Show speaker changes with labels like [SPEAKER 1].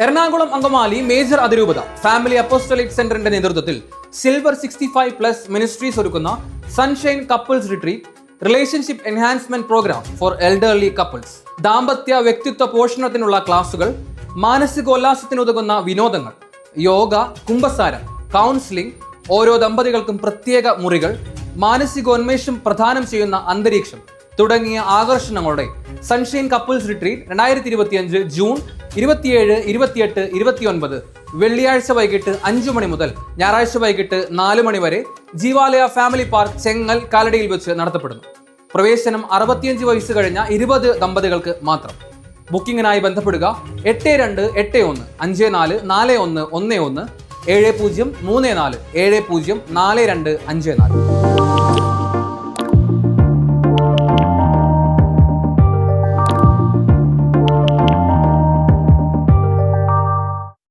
[SPEAKER 1] Ernakulam Angamaly major അതിരൂപത family apostolic സെന്ററിന്റെ നേതൃത്വത്തിൽ സിൽവർ 65+ മിനിസ്ട്രീസ് ഒരുക്കുന്ന sunshine couples retreat relationship enhancement programme for elderly couples. ദാമ്പത്യ വ്യക്തിത്വ പോഷണത്തിനുള്ള ക്ലാസുകൾ, മാനസികോല്ലാസത്തിനുതകുന്ന വിനോദങ്ങൾ, യോഗ, കുംഭസാരം, കൗൺസിലിംഗ്, ഓരോ ദമ്പതികൾക്കും പ്രത്യേക മുറികൾ, മാനസികോന്മേഷം പ്രദാനം ചെയ്യുന്ന അന്തരീക്ഷം തുടങ്ങിയ ആകർഷണങ്ങളുടെ സൺഷൈൻ കപ്പിൾസ് റിട്രീറ്റ് 2025 ജൂൺ 27, 28, 29 വെള്ളിയാഴ്ച വൈകിട്ട് 5 മണി മുതൽ ഞായറാഴ്ച വൈകിട്ട് 4 മണി വരെ ജീവാലയ ഫാമിലി പാർക്ക്, ചെങ്ങൽ, കാലടിയിൽ വെച്ച് നടത്തപ്പെടുന്നു. പ്രവേശനം 65 വയസ്സ് കഴിഞ്ഞ 20 ദമ്പതികൾക്ക് മാത്രം. ബുക്കിംഗിനായി ബന്ധപ്പെടുക 8281 54 41 11 7034 704254.